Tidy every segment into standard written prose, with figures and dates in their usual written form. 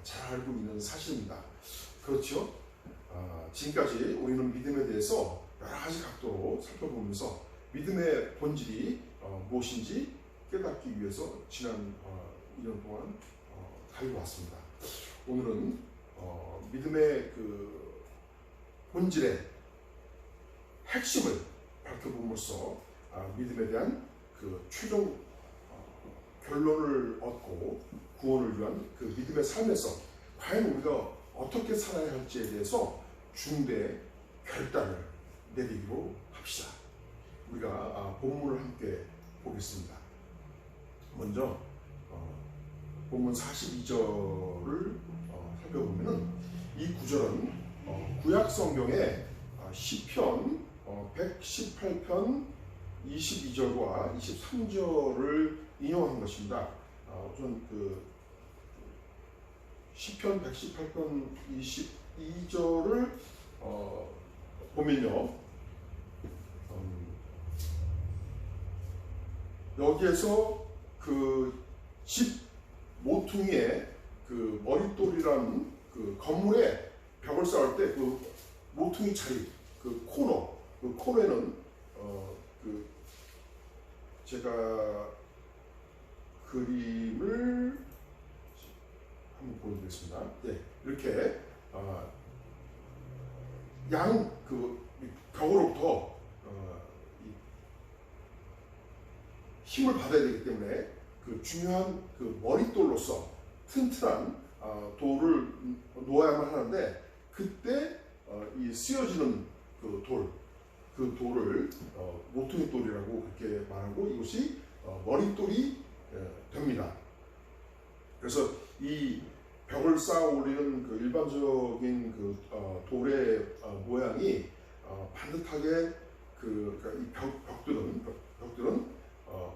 잘 알고 있는 사실입니다. 그렇죠? 지금까지 우리는 믿음에 대해서 여러 가지 각도로 살펴보면서 믿음의 본질이 무엇인지 깨닫기 위해서 지난 2년 동안 달려왔습니다. 오늘은 믿음의 그 본질의 핵심을 밝혀봄으로써 믿음에 대한 그 최종 결론을 얻고 구원을 위한 그 믿음의 삶에서 과연 우리가 어떻게 살아야 할지에 대해서 중대 결단을 내리기로 합시다. 우리가 본문을 함께 보겠습니다. 먼저 본문 42절을 살펴보면은 이 구절은 구약 성경의 시편 118편 22절과 23절을 인용한 것입니다. 우선 그 시편 118편 22절을 보면요, 여기에서 그 집 모퉁이의 그 머릿돌이라는 그 건물에 벽을 쌓을 때 그 모퉁이 자리, 그 코너에는 그 제가 그림을 한번 보여드리겠습니다. 네, 이렇게 양 그 벽으로부터 힘을 받아야 되기 때문에 그 중요한 그 머릿돌로서 튼튼한 돌을 놓아야만 하는데, 그때 이 쓰여지는 그 돌을 모퉁이 돌이라고 그렇게 말하고, 이것이 머릿돌이 됩니다. 그래서 이 벽을 쌓아 올리는 그 일반적인 그 돌의 모양이 반듯하게 그러니까 이 벽들은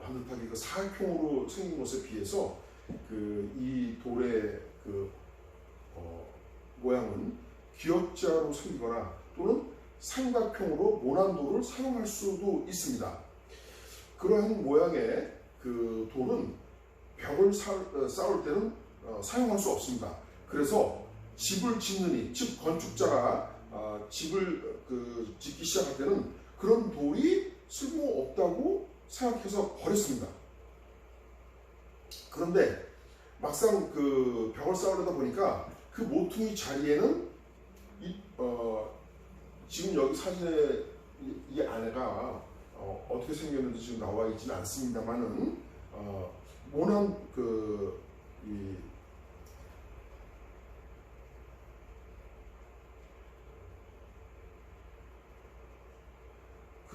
반듯하게 그 사각형으로 생긴 것에 비해서 그 이 돌의 그 모양은 기역자로 생기거나 또는 삼각형으로 모난돌을 사용할 수도 있습니다. 그러한 모양의 그 돌은 벽을 쌓을 때는 사용할 수 없습니다. 그래서 집을 짓느니, 즉 건축자가 집을 짓기 시작할 때는 그런 돌이 쓸모없다고 생각해서 버렸습니다. 그런데 막상 그 벽을 쌓으려다 보니까 그 모퉁이 자리에는 지금 여기 사진에 이 안에가 어떻게 생겼는지 지금 나와 있지는 않습니다만은 모난 그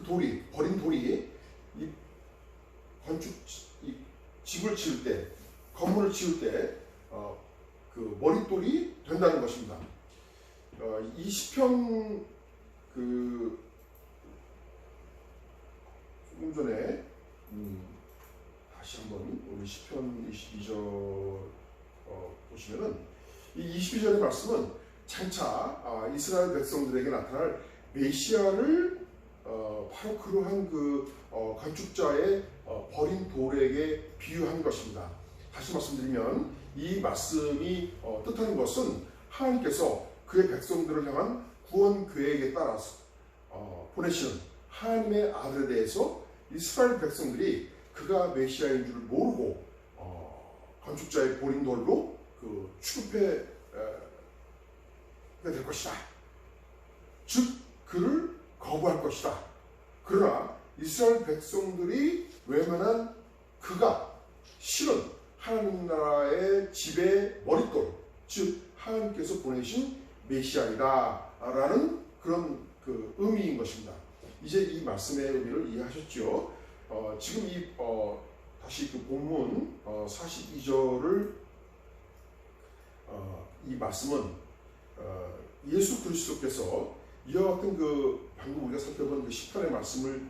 돌이, 버린 돌이 이 집을 지을 때, 건물을 지을 때 그 머릿돌이 된다는 것입니다. 이 시편 조금 전에 다시 한번 우리 시편 22절 보시면은 이 22절의 말씀은 장차 이스라엘 백성들에게 나타날 메시아를 바로 그러한 그 건축자의 버린 돌에게 비유한 것입니다. 다시 말씀드리면 이 말씀이 뜻하는 것은 하나님께서 그의 백성들을 향한 구원 계획에 따라서 보내시는 하나님의 아들에 대해서 이스라엘 백성들이 그가 메시아인 줄 모르고 건축자의 버린 돌로 그 취급해 될 것이다. 즉 그를 거부할 것이다. 그러나 이스라엘 백성들이 외면한 그가 실은 하나님 나라의 집의 머릿돌, 즉 하나님께서 보내신 메시아이다 라는 그런 그 의미인 것입니다. 이제 이 말씀의 의미를 이해하셨죠? 지금 다시 그 본문 42절을 이 말씀은 예수 그리스도께서 이와 같은 그 방금 우리가 살펴본 그 시편의 말씀을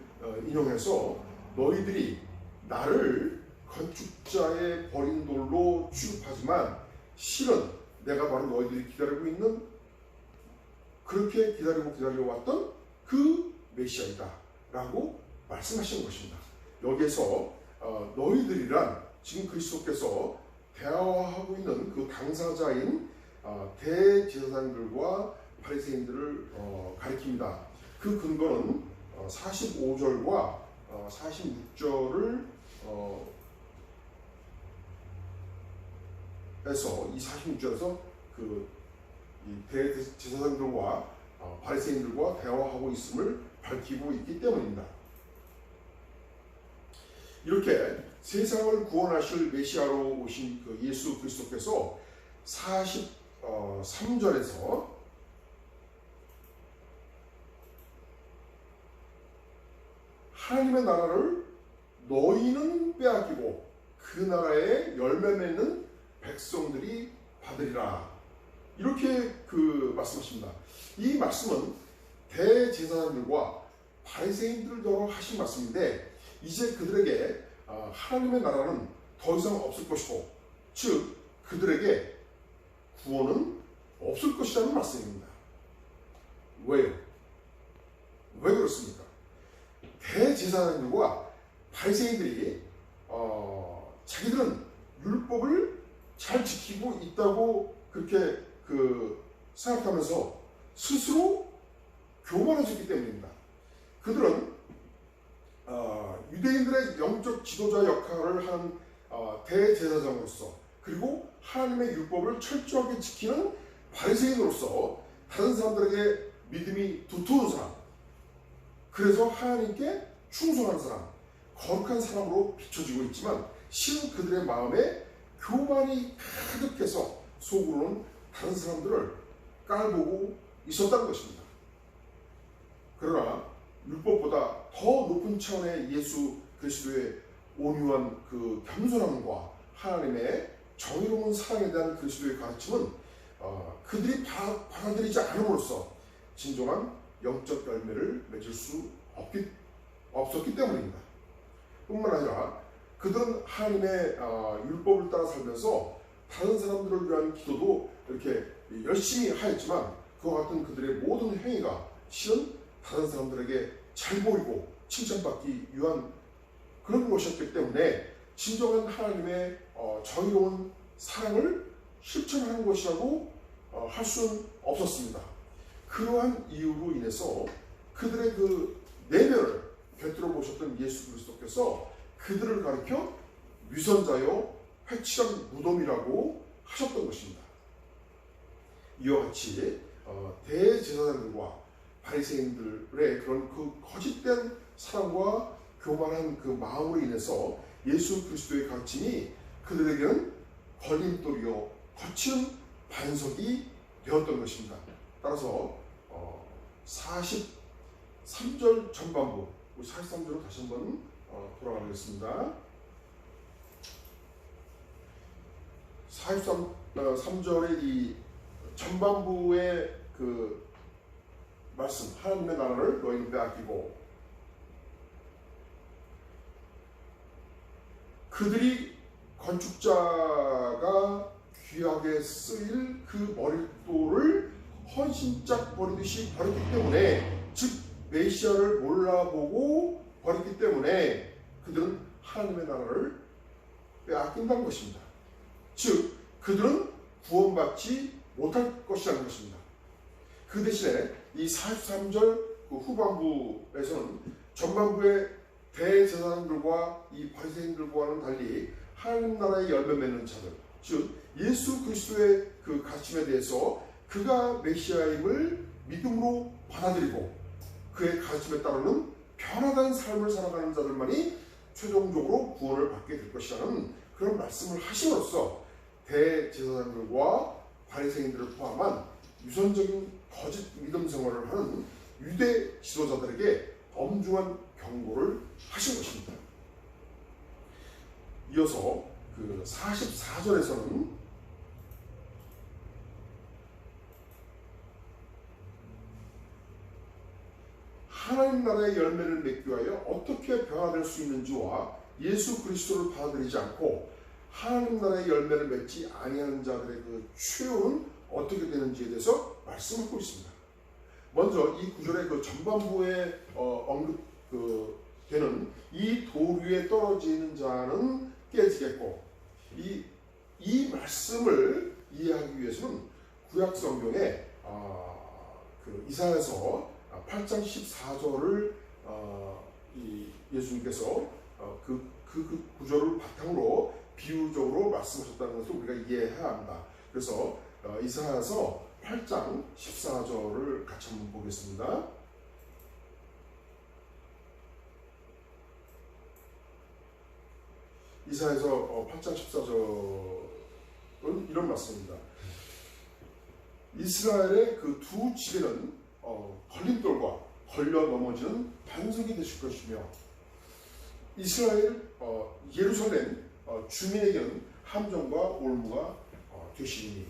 인용해서 너희들이 나를 건축자의 버린 돌로 취급하지만 실은 내가 바로 너희들이 기다리고 있는, 그렇게 기다려왔던 그 메시아이다 라고 말씀하시는 것입니다. 여기에서 너희들이란 지금 그리스도께서 대화하고 있는 그 당사자인 대제사장들과 바리새인들을 가리킵니다. 그 근거는 45절과 46절을 이 46절에서 이 대제사장들과 바리새인들과 대화하고 있음을 밝히고 있기 때문입니다. 이렇게 세상을 구원하실 메시아로 오신 그 예수 그리스도께서 43절에서 하나님의 나라를 너희는 빼앗기고 그 나라에 열매 맺는 백성들이 받으리라, 이렇게 말씀하십니다. 이 말씀은 대제사장들과 바리새인들로 하신 말씀인데, 이제 그들에게 하나님의 나라는 더 이상 없을 것이고, 즉 그들에게 구원은 없을 것이라는 말씀입니다. 왜요? 왜 그렇습니까? 대제사장들과 바리새인들이 자기들은 율법을 잘 지키고 있다고 그렇게 생각하면서 스스로 교만해졌기 때문입니다. 그들은 유대인들의 영적 지도자 역할을 한 대제사장으로서, 그리고 하나님의 율법을 철저하게 지키는 바리새인으로서 다른 사람들에게 믿음이 두터운 사람, 그래서 하나님께 충성하는 사람, 거룩한 사람으로 비춰지고 있지만, 실은 그들의 마음에 교만이 가득해서 속으로는 다른 사람들을 깔보고 있었다는 것입니다. 그러나 율법보다 더 높은 차원의 예수 그리스도의 온유한 겸손함과 하나님의 정의로운 사랑에 대한 그리스도의 가르침은 그들이 받아들이지 않음으로써 진정한 영적 열매를 맺을 수 없었기 때문입니다. 뿐만 아니라 그들은 하나님의 율법을 따라 살면서 다른 사람들을 위한 기도도 이렇게 열심히 하였지만, 그와 같은 그들의 모든 행위가 실은 다른 사람들에게 잘 보이고 칭찬받기 위한 그런 것이었기 때문에 진정한 하나님의 정의로운 사랑을 실천하는 것이라고 할 수는 없었습니다. 그러한 이유로 인해서 그들의 내면을 곁들여 보셨던 예수 그리스도께서 그들을 가리켜 위선자여 회칠한 무덤이라고 하셨던 것입니다. 이와 같이 대제사장들과 바리새인들의 그런 거짓된 사랑과 교만한 마음으로 인해서 예수 그리스도의 가르침이 그들에게는 걸림돌이요 거친 반석이 되었던 것입니다. 따라서 43절 전반부, 43절로 다시 한번 돌아가겠습니다. 43절의 이 전반부의 말씀, 하나님의 나라를 너희는 빼앗기고 그들이 건축자가 귀하게 쓰일 그 머릿돌을 헌신짝 버리듯이 버렸기 때문에, 즉 메시아를 몰라보고 버렸기 때문에 그들은 하나님의 나라를 빼앗긴다는 것입니다. 즉 그들은 구원받지 못할 것이라는 것입니다. 그 대신에 이 43절 후반부에서는 전반부의 대제사장들과 이 바리새인들과는 달리 하나님 나라의 열매 맺는 자들, 즉 예수 그리스도의 가르침에 대해서 그가 메시아임을 믿음으로 받아들이고 그의 가르침에 따르는 변화된 삶을 살아가는 자들만이 최종적으로 구원을 받게 될 것이라는 그런 말씀을 하심으로써 대제사장들과 바리새인들을 포함한 유선적인 거짓 믿음 생활을 하는 유대 지도자들에게 엄중한 경고를 하신 것입니다. 이어서 44절에서는 하나님 나라의 열매를 맺기 위하여 어떻게 변화될 수 있는지와 예수 그리스도를 받아들이지 않고 하나님 나라의 열매를 맺지 아니하는 자들의 최후는 어떻게 되는지에 대해서 말씀하고 있습니다. 먼저 이 구절의 전반부에 언급되는 이 돌 위에 떨어지는 자는 깨지겠고, 이 말씀을 이해하기 위해서는 구약 성경에 그 이사야서 8장 14절을 예수님께서 그 구절을 바탕으로 비유적으로 말씀하셨다는 것을 우리가 이해해야 합니다. 그래서 이사야서 8장 14절을 같이 한번 보겠습니다. 이사야서 8장 14절은 이런 말씀입니다. 이스라엘의 그 두 지배는 걸림돌과 걸려 넘어지는 반석이 되실 것이며 이스라엘 예루살렘 주민에게는 함정과 올무가 되시니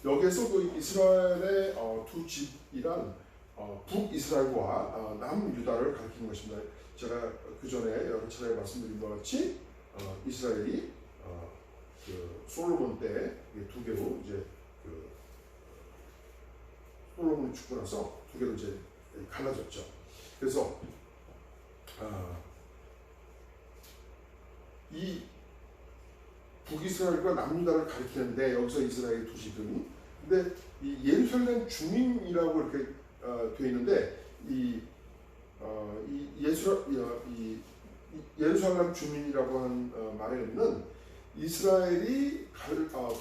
여기에서 그 이스라엘의 두 집이란 북이스라엘과 남유다를 가리키는 것입니다. 제가 그 전에 여러 차례 말씀드린 것 같이 이스라엘이 그 솔로몬 때 두 개로 이제 그 솔로몬이 죽고 나서 두 개로 이제 갈라졌죠. 그래서 이 북이스라엘과 남유다를 가리키는데 여기서 이스라엘 두 집은 근데 이 예루살렘 주민이라고 이렇게 되어 있는데 예루살렘 주민이라고 하는 말에는 이스라엘이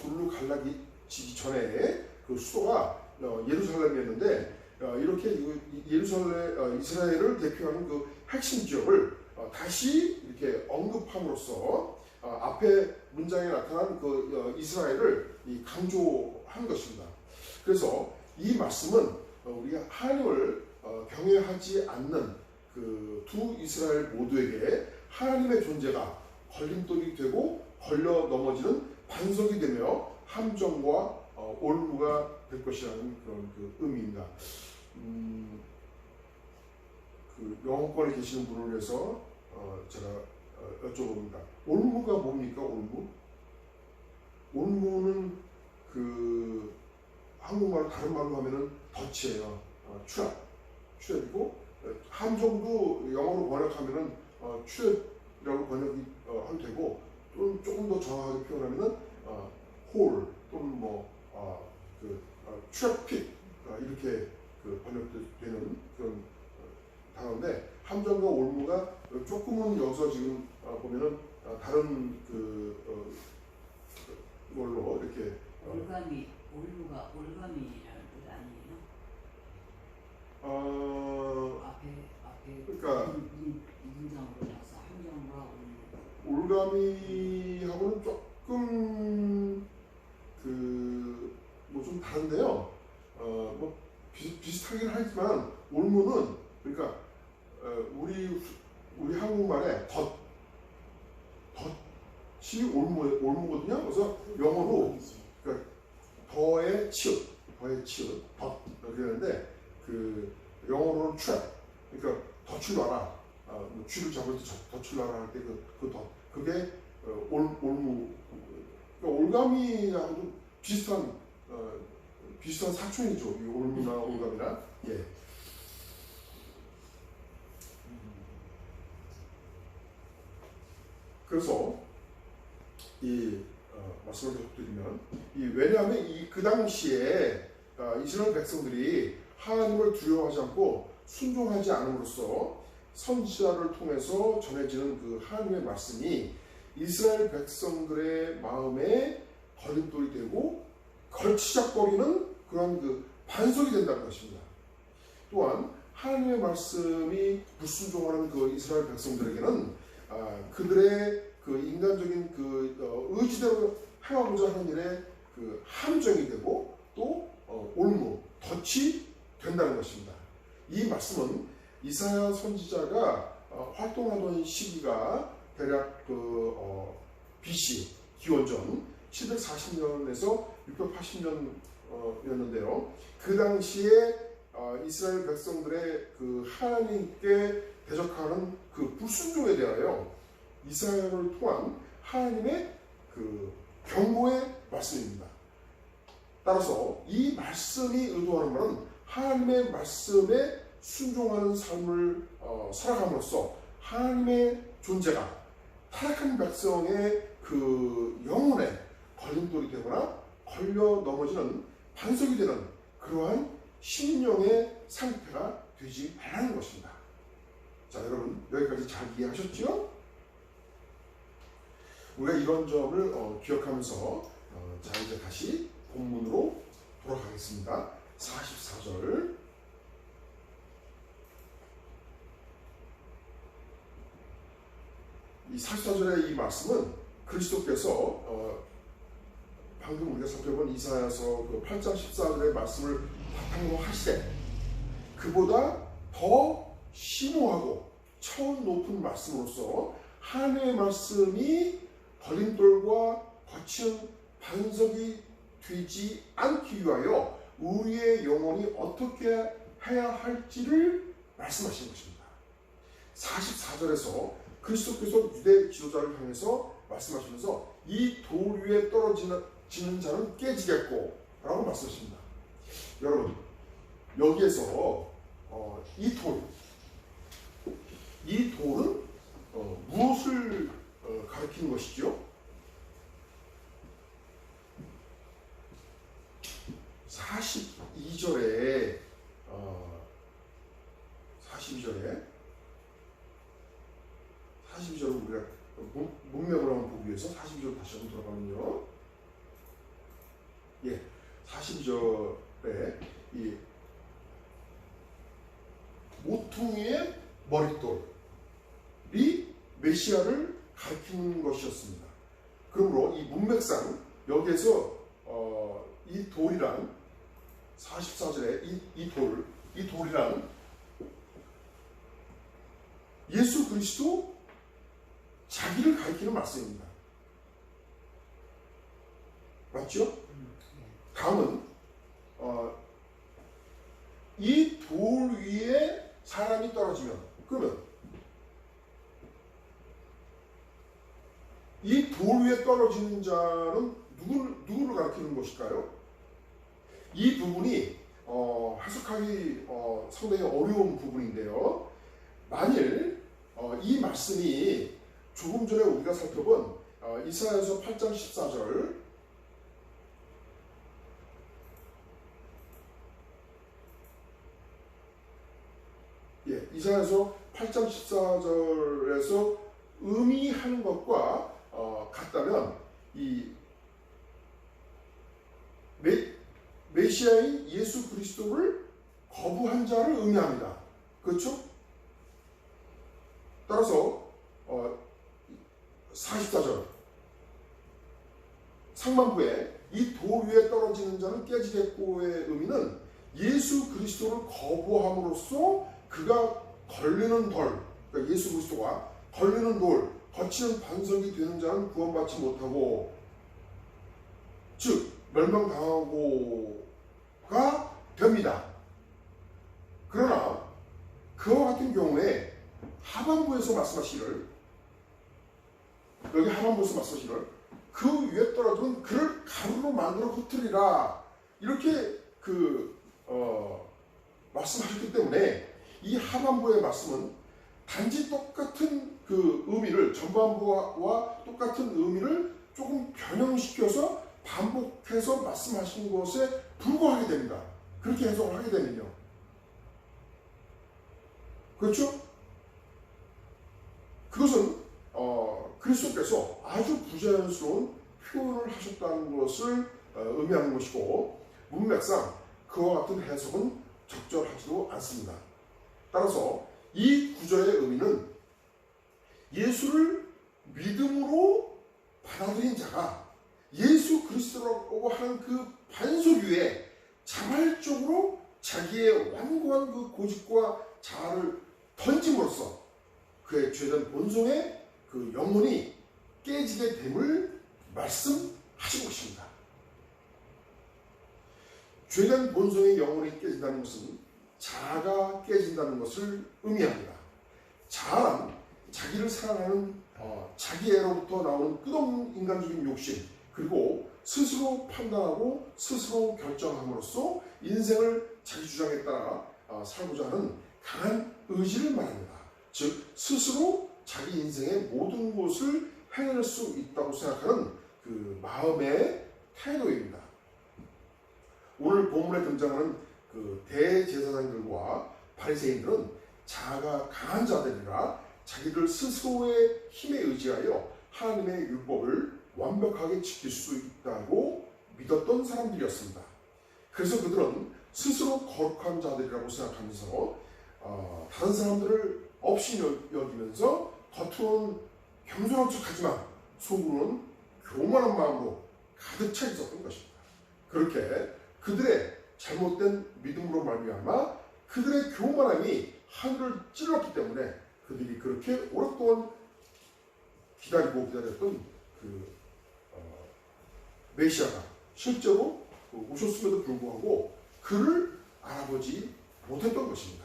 둘로 갈라지기 전에 그 수도가 예루살렘이었는데 이렇게 예루살렘 이스라엘을 대표하는 그 핵심 지역을 다시 이렇게 언급함으로써 앞에 문장에 나타난 그 이스라엘을 강조한 것입니다. 그래서 이 말씀은 우리가 하나님을 경외하지 않는 그 두 이스라엘 모두에게 하나님의 존재가 걸림돌이 되고 걸려 넘어지는 반석이 되며 함정과 올무가 될 것이라는 그런 그 의미입니다. 그 영어권에 계시는 분을 위해서 제가 여쭤봅니다. 올무가 뭡니까? 올무는 그 한국말로 다른 말로 하면은 덫이에요. 추랩이고 함정도 영어로 번역하면은 추랩이라고 번역이 하면 되고 또는 조금 더 정확하게 표현하면은 홀 또는 트래픽 이렇게 그 번역되는 그런 단어인데 함정과 올무가 조금은 여기서 지금 보면은 다른 걸로 이렇게 올무가 올가미라는 뜻 아니에요? 앞에 그러니까 문장으로 나서 함정과 올무. 올가미하고는 조금 뭐 좀 다른데요. 뭐 비슷하긴 하지만 올무는 그러니까 우리 한국말에 덫이 올무거든요. 그래서 영어로 그러니까 더의 치읓 덫 이렇게 되는데 그 영어로는 trap 그러니까 덫을 놔라 쥐를 잡을 때 덫을 놔라 할 때 그 덫 그게 올무 그러니까 올가미하고도 비슷한 사촌이죠. 이 올무나 올가미나 예. 그래서 말씀을 드리면 왜냐하면 그 당시에 이스라엘 백성들이 하나님을 두려워하지 않고 순종하지 않음으로써 선지자를 통해서 전해지는 그 하나님의 말씀이 이스라엘 백성들의 마음에 걸림돌이 되고 걸치작거리는 그런 그 반석이 된다는 것입니다. 또한 하나님의 말씀이 불순종하는 그 이스라엘 백성들에게는 그들의 그 인간적인 그 의지대로 행하고자 하는 일에 그 함정이 되고 또 올무, 덫이 된다는 것입니다. 이 말씀은 이사야 선지자가 활동하던 시기가 대략 BC 기원전 740년에서 680년이었는데요. 그 당시에 이스라엘 백성들의 그 하나님께 대적하는 그 불순종에 대하여 이사야를 통한 하나님의 그 경고의 말씀입니다. 따라서 이 말씀이 의도하는 바는 하나님의 말씀에 순종하는 삶을 살아감으로써 하나님의 존재가 타락한 백성의 그 영혼에 걸림돌이 되거나 걸려 넘어지는 반석이 되는 그러한 심령의 상태가 되지 말라는 것입니다. 자, 여러분 여기까지 잘 이해하셨죠? 우리가 이런 점을 기억하면서 자, 이제 다시 본문으로 돌아가겠습니다. 44절. 이 44절의 이 말씀은 그리스도께서 방금 우리가 살펴본 이사야서 그 8장 14절의 말씀을 바탕으로 하시되 그보다 더 심오하고 차원 높은 말씀으로서 하나님의 말씀이 걸림돌과 거친 반석이 되지 않기 위하여 우리의 영혼이 어떻게 해야 할지를 말씀하시는 것입니다. 44절에서 그리스도께서 유대 지도자를 향해서 말씀하시면서 이 돌 위에 떨어지는 자는 깨지겠고 라고 말씀하십니다. 여러분 여기에서 이 돌은 무엇을 가리키는 것이죠? 42절에 42절을 우리가 문맥을 한번 보기 위해서 42절 다시 한번 돌아가면요. 예, 42절에 이 모퉁이의 머릿돌이 메시아를 가리키는 것이었습니다. 그러므로 이 문맥상 여기에서 이 돌이란 44절에 이 돌이란 예수 그리스도 자기를 가리키는 말씀입니다. 맞죠? 다음은 이 돌 위에 사람이 떨어지면 그러면 이 돌 위에 떨어지는 자는 누구를 가리키는 것일까요? 이 부분이 해석하기 상당히 어려운 부분인데요. 만일 이 말씀이 조금 전에 우리가 살펴본 이사야서 8장 14절 이사야서 8장 14절에서 의미하는 것과 같다면 이 메시아인 예수 그리스도를 거부한 자를 의미합니다. 그렇죠? 따라서 44절 상반부에 이 돌 위에 떨어지는 자는 깨지겠고의 의미는 예수 그리스도를 거부함으로써 그가 걸리는 돌, 그러니까 예수 그리스도가 걸리는 돌, 거치는 반석이 되는 자는 구원받지 못하고 즉 멸망당하고가 됩니다. 그러나 그와 같은 경우에 하반부에서 말씀하시기를 여기 하반부에서 말씀하시기를 그 위에 떨어지면 그를 가루로 만들어 흩으리라 이렇게 말씀하셨기 때문에 이 하반부의 말씀은 단지 똑같은 그 의미를 전반부와 똑같은 의미를 조금 변형시켜서 반복해서 말씀하신 것에 불과하게 됩니다. 그렇게 해석을 하게 되면요. 그렇죠? 그것은 그리스도께서 아주 부자연스러운 표현을 하셨다는 것을 의미하는 것이고 문맥상 그와 같은 해석은 적절하지도 않습니다. 따라서 이 구절의 의미는 예수를 믿음으로 받아들인 자가 예수 그리스도라고 하는 그 반석 위에 자발적으로 자기의 완고한 그 고집과 자아를 던짐으로써 그의 죄된 본성의 그 영혼이 깨지게 됨을 말씀하신 것입니다. 죄된 본성의 영혼이 깨진다는 것은 자아가 깨진다는 것을 의미합니다. 자아란 자기를 사랑하는 자기애로부터 나오는 끝없는 인간적인 욕심 그리고 스스로 판단하고 스스로 결정함으로써 인생을 자기 주장에 따라 살고자 하는 강한 의지를 말합니다. 즉 스스로 자기 인생의 모든 것을 해낼 수 있다고 생각하는 그 마음의 태도입니다. 오늘 본문에 등장하는 그 대제사장들과 바리새인들은 자아가 강한 자들이라 자기들 스스로의 힘에 의지하여 하나님의 율법을 완벽하게 지킬 수 있다고 믿었던 사람들이었습니다. 그래서 그들은 스스로 거룩한 자들이라고 생각하면서 다른 사람들을 없이 여기면서 겉으로는 겸손한 척하지만 속으로는 교만한 마음으로 가득 차 있었던 것입니다. 그렇게 그들의 잘못된 믿음으로 말미암아 그들의 교만함이 하늘을 찔렀기 때문에 그들이 그렇게 오랫동안 기다렸던 그 메시아가 실제로 오셨음에도 불구하고 그를 알아보지 못했던 것입니다.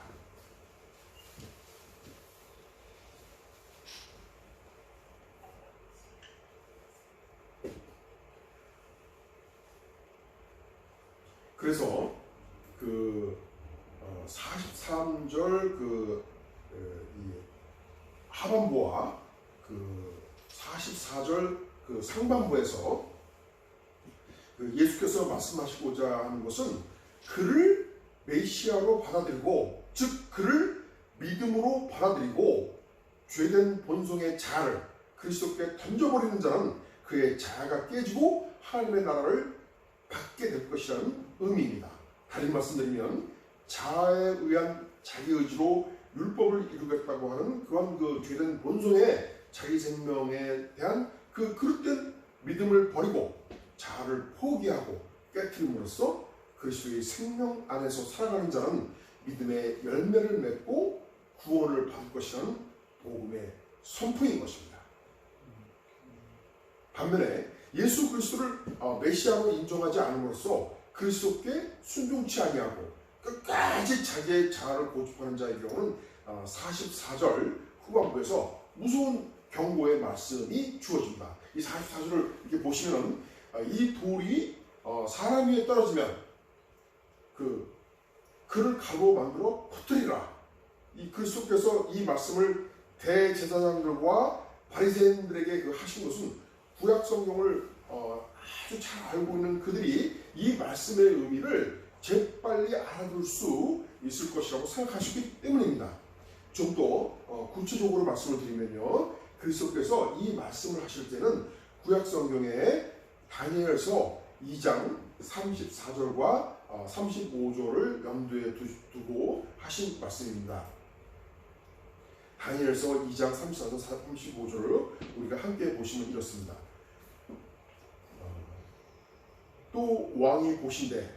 그래서 그 43절 이 하반부와 그 44절 그 상반부에서 그 예수께서 말씀하시고자 하는 것은 그를 메시아로 받아들이고, 즉 그를 믿음으로 받아들이고 죄된 본성의 자아를 그리스도께 던져버리는 자는 그의 자아가 깨지고 하나님의 나라를 받게 될 것이라는 의미입니다. 다른 말씀드리면 자아에 의한 자기 의지로 율법을 이루겠다고 하는 그런 그 죄된 본성의 자기 생명에 대한 그 그릇된 믿음을 버리고 자아를 포기하고 깨트림으로써 그리스도의 생명 안에서 살아가는 자는 믿음의 열매를 맺고 구원을 받을 것이라는 복음의 선포인 것입니다. 반면에 예수 그리스도를 메시아로 인정하지 않음으로써 그리스도께 순종치 아니하고 끝까지 자기의 자아를 고집하는 자의 경우는 44절 후반부에서 무서운 경고의 말씀이 주어집니다. 이 44절을 이렇게 보시면 이 돌이 사람 위에 떨어지면 그를 가로 만들어 퍼뜨리라. 이 그리스도께서 이 말씀을 대제사장들과 바리새인들에게 하신 것은 구약 성경을 아주 잘 알고 있는 그들이 이 말씀의 의미를 재빨리 알아둘 수 있을 것이라고 생각하시기 때문입니다. 좀 더 구체적으로 말씀을 드리면요, 그리스도께서 이 말씀을 하실 때는 구약 성경에 다니엘서 2장 34절과 35절을 염두에 두고 하신 말씀입니다. 다니엘서 2장 34절 35절을 우리가 함께 보시면 이렇습니다. 또 왕이 보신대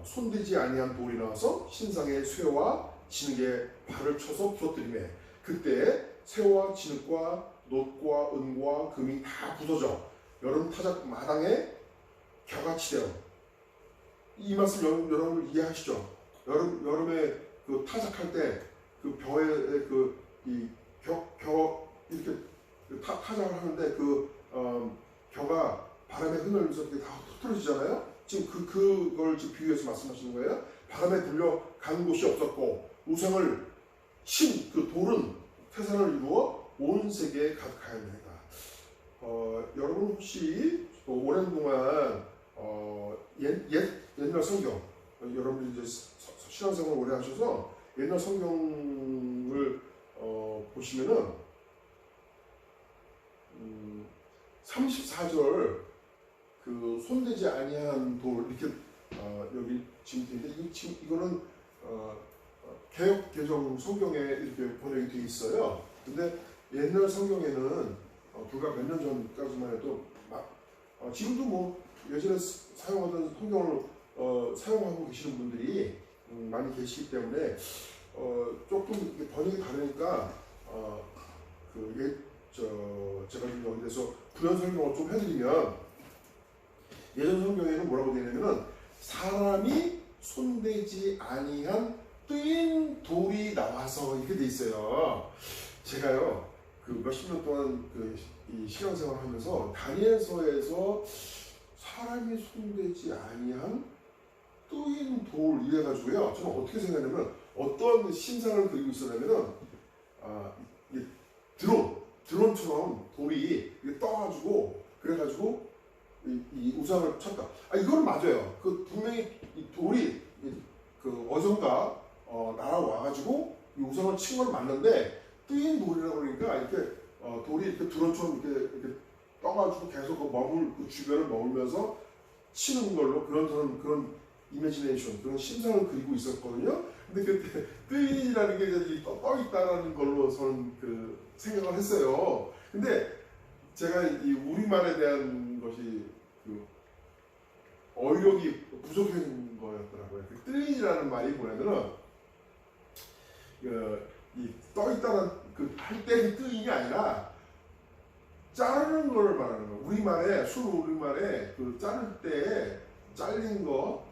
손대지 아니한 돌이 나와서 신상의 쇠와 진흙에 발을 쳐서 부서뜨리매 그때 쇠와 진흙과 놋과 은과 금이 다 부서져 여름 타작 마당에 겨같이 되어. 이 말씀 여러분 이해하시죠? 여름에 그 타작할 때 그 벼에 이렇게 타작을 하는데 벼가 바람에 흩날려서 이렇게 다 흩어지잖아요. 지금 그걸 지금 비유해서 말씀하시는 거예요. 바람에 불려 간 곳이 없었고 우상을 친 그 돌은 태산을 이루어 온 세계에 가득하였나이다. 여러분 혹시 오랜 동안 옛날 성경, 여러분들이 이제 신앙생활 오래 하셔서 옛날 성경을 보시면은 34절 그 손대지 아니한 돌 이렇게 여기 지금 되는데 이거는 개역 개정 성경에 이렇게 번역이 되어 있어요. 근데 옛날 성경에는 불과 몇 년 전까지만 해도 지금도 뭐 예전에 사용하던 성경을 사용하고 계시는 분들이 많이 계시기 때문에 조금 번역이 다르니까 제가 지금 여기서 구현 설명을 좀 해드리면 예전 성경에는 뭐라고 되어 있냐면은 사람이 손대지 아니한 뜨인 돌이 나와서 이렇게 돼 있어요. 제가요 그 몇십 년 동안 이 신앙생활을 하면서 다니엘서에서 사람이 손대지 아니한 뜨인 돌 이래가지고요. 저는 어떻게 생각하냐면 어떤 신상을 그리고 있었냐면은 드론처럼 돌이 떠가지고 그래가지고 이 우상을 쳤다. 이건 맞아요. 그 분명히 이 돌이 그 어선가 날아와가지고 이 우상을 친 건 맞는데 뜨인 돌이라고 그러니까 이렇게 돌이 이렇게 드론처럼 이렇게 떠가지고 계속 그 주변을 머물면서 치는 걸로 그런 이미지네이션, 그런 심상을 그리고 있었거든요. 근데 그때 뜨인이라는 게 떠 있다라는 걸로 저는 그 생각을 했어요. 근데 제가 이 우리말에 대한 것이 그 어휘력이 부족한 거였더라고요. 그 뜨인이라는 말이 뭐냐면은 이 떠 있다는 그 할 때의 뜨인이 아니라 자르는 걸 말하는 거예요. 우리말에 우리말에 그 자를 때 잘린 거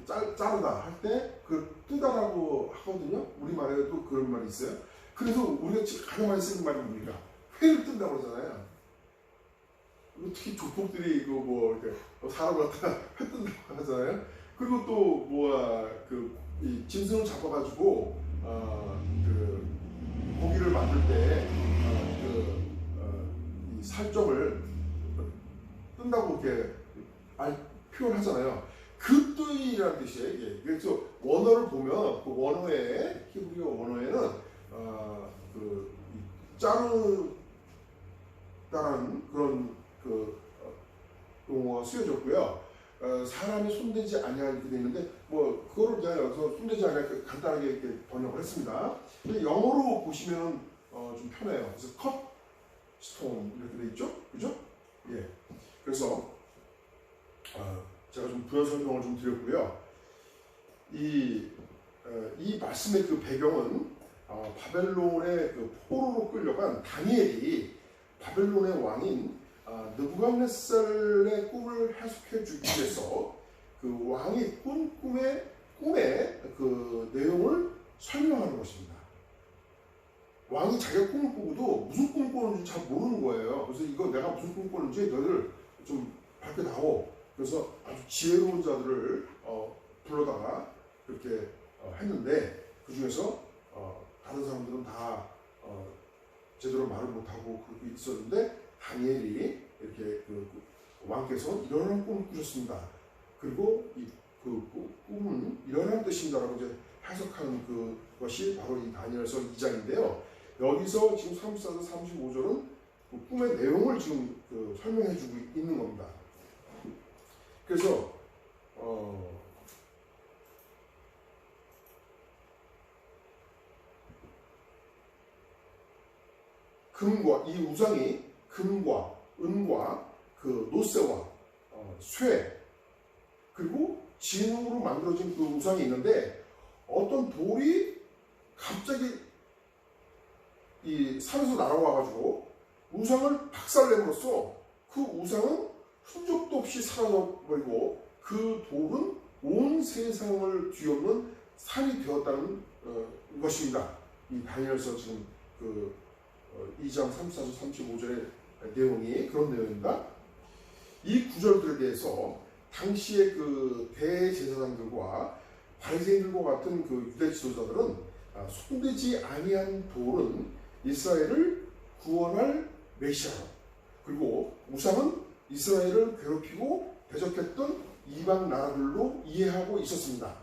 자르다 할 때 그 뜨다라고 하거든요. 우리말에도 그런 말이 있어요. 그래서 우리가 지금 가장 많이 쓰는 말이 뭡니까? 회를 뜬다고 그러잖아요. 특히 조폭들이 이거 이렇게 사람을 갖다가 회 뜬다고 하잖아요. 그리고 또 이 짐승을 잡아가지고 그 고기를 만들 때 이 살점을 뜬다고 이렇게 표현하잖아요. 그 뜨이라는 뜻이에요, 이게. 그래서 원어를 보면 그 원어에 히브리어 원어에는 자르다라는 그런 용어가 쓰여졌고요. 사람이 손대지 아니할 이렇게 되어 있는데 그거를 그냥 여기서 손대지 아니할 간단하게 이렇게 번역을 했습니다. 근데 영어로 보시면 좀 편해요. 그래서 cut stone 이렇게 되어 있죠, 그죠? 예. 그래서 제가 좀 부연 설명을 좀 드렸고요. 이 말씀의 그 배경은 바벨론의 그 포로로 끌려간 다니엘이 바벨론의 왕인 느부갓네살의 꿈을 해석해 주기 위해서 그 왕이 꾼 꿈의 그 내용을 설명하는 것입니다. 왕이 자기가 꿈을 꾸고도 무슨 꿈을 꾸는지 잘 모르는 거예요. 그래서 이거 내가 무슨 꿈을 꾸는지 너희들 좀 밝혀다오. 그래서 아주 지혜로운 자들을 불러다가 그렇게 했는데 그 중에서 다른 사람들은 다 제대로 말을 못하고 그렇게 있었는데 다니엘이 이렇게 그 왕께서 이러한 꿈을 꾸셨습니다. 그리고 그 꿈은 이러한 뜻입니다라고 이제 해석하는 그것이 바로 이 다니엘서 2장인데요. 여기서 지금 34절 35절은 그 꿈의 내용을 지금 설명해주고 있는 겁니다. 그래서 이 우상이 금과 은과 그 노쇠와 쇠 그리고 진으로 만들어진 그 우상이 있는데 어떤 돌이 갑자기 이 산에서 날아와가지고 우상을 박살내므로써 그 우상은 흔적도 없이 사라져버리고 그 돌은 온 세상을 뒤엎는 산이 되었다는 것입니다. 이 다니엘서 지금 2장 34절 35절의 내용이 그런 내용입니다. 이 구절들에 대해서 당시의 그 대제사장들과 바리새인들과 같은 그 유대 지도자들은 손대지 아니한 돌은 이스라엘을 구원할 메시아로, 그리고 우상은 이스라엘을 괴롭히고 대적했던 이방 나라들로 이해하고 있었습니다.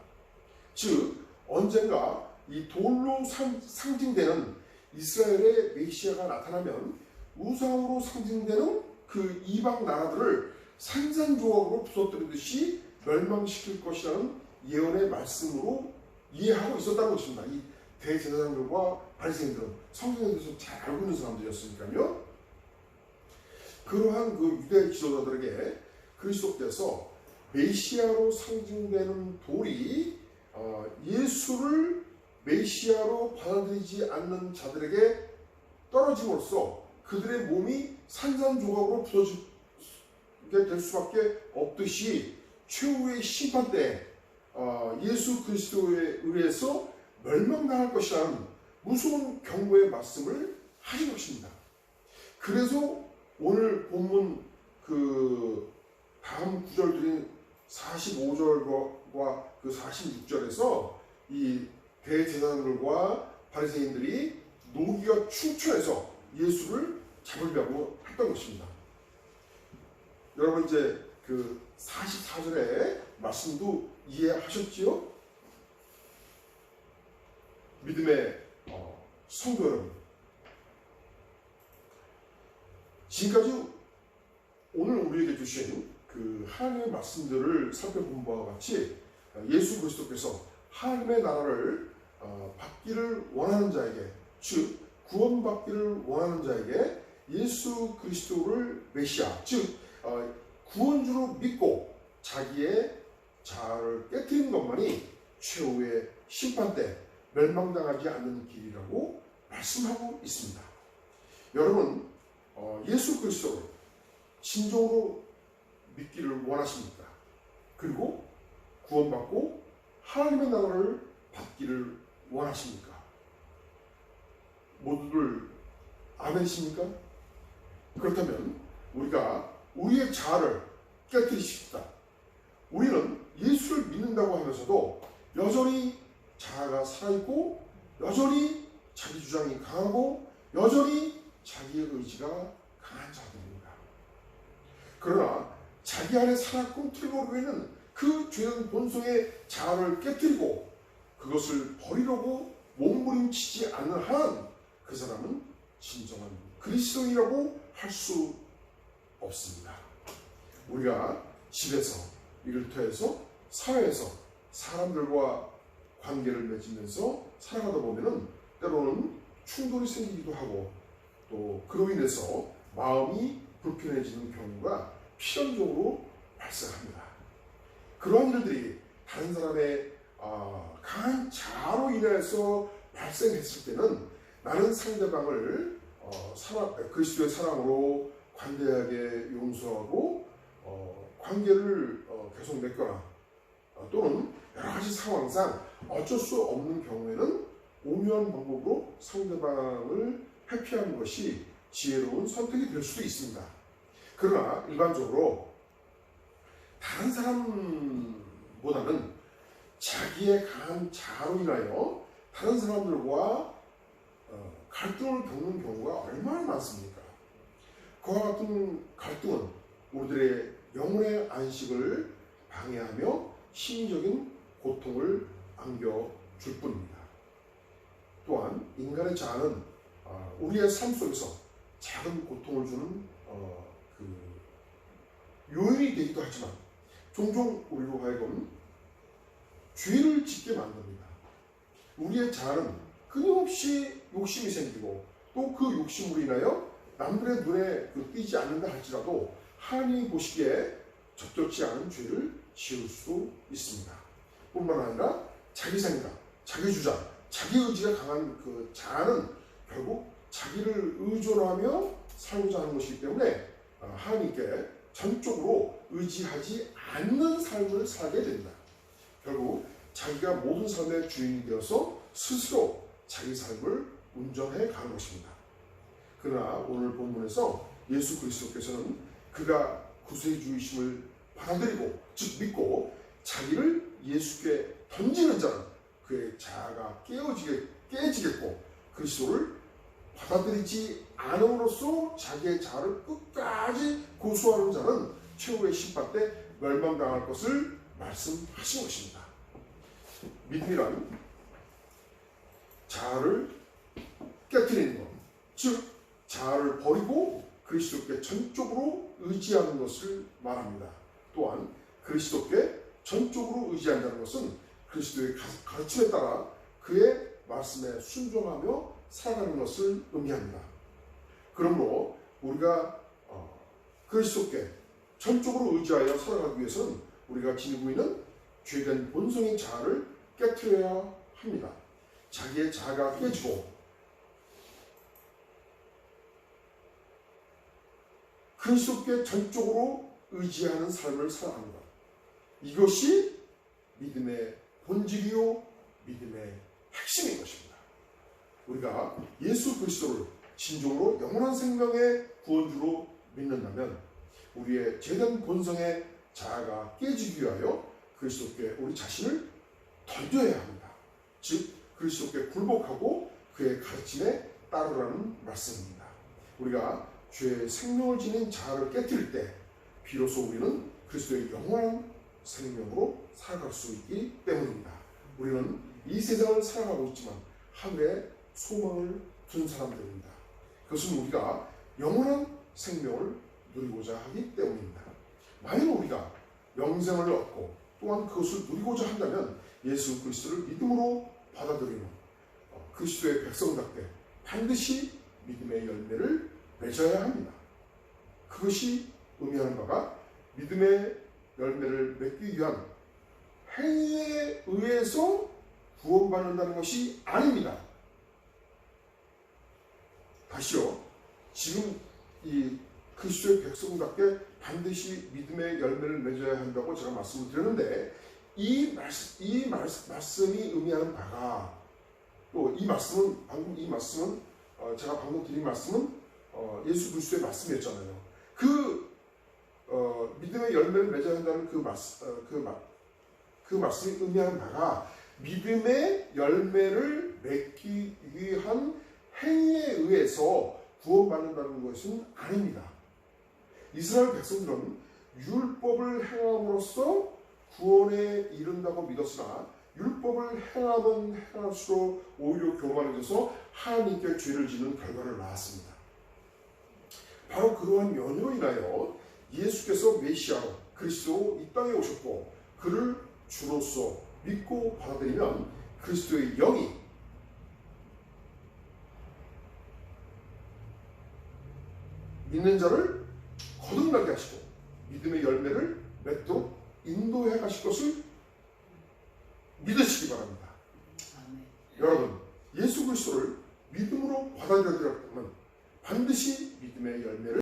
즉 언젠가 이 돌로 상징되는 이스라엘의 메시아가 나타나면 우상으로 상징되는 그 이방 나라들을 산산조각으로 부서뜨리듯이 멸망시킬 것이라는 예언의 말씀으로 이해하고 있었다는 것입니다. 이 대제사장들과 바리새인들은 성경에 대해서 잘 알고 있는 사람들이었으니까요. 그러한 그 유대 지도자들에게 그리스도께서 메시아로 상징되는 돌이 예수를 메시아로 받아들이지 않는 자들에게 떨어짐으로써 그들의 몸이 산산조각으로 부서지게 될 수밖에 없듯이 최후의 심판 때 예수 그리스도에 의해서 멸망당할 것이라는 무서운 경고의 말씀을 하신 것입니다. 그래서 오늘 본문 그 다음 구절들인 45절과 그 46절에서 이 대제사장들과 바리새인들이 노기가 충천해서 예수를 잡으려고 했던 것입니다. 여러분 이제 그 44절의 말씀도 이해하셨지요? 믿음의 성도 여러분, 지금까지 오늘 우리에게 주신 그 하나님의 말씀들을 살펴본 바와 같이 예수 그리스도께서 하나님의 나라를 받기를 원하는 자에게, 즉 구원받기를 원하는 자에게 예수 그리스도를 메시아, 즉 구원주로 믿고 자기의 자아를 깨뜨리는 것만이 최후의 심판 때 멸망당하지 않는 길이라고 말씀하고 있습니다. 여러분, 예수 그리스도를 진정으로 믿기를 원하십니까? 그리고 구원받고 하나님의 나라를 받기를 원하십니까? 모두들 아멘이십니까? 그렇다면 우리가 우리의 자아를 깨뜨리십시다. 우리는 예수를 믿는다고 하면서도 여전히 자아가 살아있고, 여전히 자기 주장이 강하고, 여전히 자기의 의지가 강한 자들입니다. 그러나 자기 안에 살았고 틀고 있는 그 죄된 본성의 자아를 깨뜨리고 그것을 버리려고 몸부림치지 않는 한 그 사람은 진정한 그리스도인이라고 할 수 없습니다. 우리가 집에서, 일터에서, 사회에서 사람들과 관계를 맺으면서 살아가다 보면은 때로는 충돌이 생기기도 하고, 또 그로 인해서 마음이 불편해지는 경우가 필연적으로 발생합니다. 그러한 일들이 다른 사람의 강한 자아로 인해서 발생했을 때는 나는 상대방을 그리스도의 사랑으로 관대하게 용서하고 관계를 계속 맺거나, 또는 여러 가지 상황상 어쩔 수 없는 경우에는 오묘한 방법으로 상대방을 회피하는 것이 지혜로운 선택이 될 수도 있습니다. 그러나 일반적으로 다른 사람보다는 자기의 강한 자아로 인하여 다른 사람들과 갈등을 겪는 경우가 얼마나 많습니까? 그와 같은 갈등은 우리들의 영혼의 안식을 방해하며 심리적인 고통을 안겨줄 뿐입니다. 또한 인간의 자아는 우리의 삶 속에서 작은 고통을 주는 요인이 되기도 하지만 종종 우리로 하여금 죄를 짓게 만듭니다. 우리의 자아는 끊임없이 욕심이 생기고, 또 그 욕심으로 인하여 남들의 눈에 띄지 않는다 할지라도 하나님이 보시기에 적절치 않은 죄를 지을 수도 있습니다. 뿐만 아니라 자기 생각, 자기 주장, 자기 의지가 강한 그 자아는 결국 자기를 의존하며 살고자 하는 것이기 때문에 하나님께 전적으로 의지하지 않는 삶을 살게 됩니다. 결국 자기가 모든 삶의 주인이 되어서 스스로 자기 삶을 운전해 가는 것입니다. 그러나 오늘 본문에서 예수 그리스도께서는 그가 구세주이심을 받아들이고, 즉 믿고 자기를 예수께 던지는 자는 그의 자아가 깨지겠고, 그리스도를 받아들이지 않음으로써 자기의 자아를 끝까지 고수하는 자는 최후의 심판 때 멸망당할 것을 말씀하신 것입니다. 믿음이란 자아를 깨뜨리는 것, 즉 자아를 버리고 그리스도께 전적으로 의지하는 것을 말합니다. 또한 그리스도께 전적으로 의지한다는 것은 그리스도의 가르침에 따라 그의 말씀에 순종하며 살아가는 것을 의미합니다. 그러므로 우리가 그리스도께 전적으로 의지하여 살아가기 위해서는 우리가 지니고 있는 죄된 본성의 자아를 깨뜨려야 합니다. 자기의 자아가 깨지고 그리스도께 전적으로 의지하는 삶을 살아가는 것, 이것이 믿음의 본질이요 믿음의 핵심인 것입니다. 우리가 예수 그리스도를 진정으로 영원한 생명의 구원주로 믿는다면 우리의 죄된 본성의 자아가 깨지기 위하여 그리스도께 우리 자신을 던져야 합니다. 즉 그리스도께 굴복하고 그의 가르침에 따르라는 말씀입니다. 우리가 죄의 생명을 지닌 자아를 깨뜨릴 때 비로소 우리는 그리스도의 영원한 생명으로 살아갈 수 있기 때문입니다. 우리는 이 세상을 살아가고 있지만 하늘에 소망을 둔 사람들입니다. 그것은 우리가 영원한 생명을 누리고자 하기 때문입니다. 만일 우리가 영생을 얻고 또한 그것을 누리고자 한다면 예수 그리스도를 믿음으로 받아들이는 그리스도의 백성답게 반드시 믿음의 열매를 맺어야 합니다. 그것이 의미하는 바가 믿음의 열매를 맺기 위한 행위에 의해서 구원받는다는 것이 아닙니다. 다시요. 지금 이 그리스도의 백성답게 반드시 믿음의 열매를 맺어야 한다고 제가 말씀을 드렸는데 이 말씀이 의미하는 바가 또 이 말씀은 제가 방금 드린 말씀은 예수 그리스도의 말씀이었잖아요. 믿음의 열매를 맺어야 한다는 그 말씀이 의미하는 바가 믿음의 열매를 맺기 위한 행위에 의해서 구원받는다는 것은 아닙니다. 이스라엘 백성들은 율법을 행함으로써 구원에 이른다고 믿었으나 율법을 행하면 행할수록 오히려 교만해져서 하나님께 죄를 짓는 결과를 낳았습니다. 바로 그러한 연유로 인하여 예수께서 메시아로 그리스도로 이 땅에 오셨고 그를 주로서 믿고 받아들이면 그리스도의 영이 믿는 자를 거듭나게 하시고 믿음의 열매를 맺도록 인도해 가실 것을 믿으시기 바랍니다. 아멘. 여러분, 예수 그리스도를 믿음으로 받아들였다면 반드시 믿음의 열매를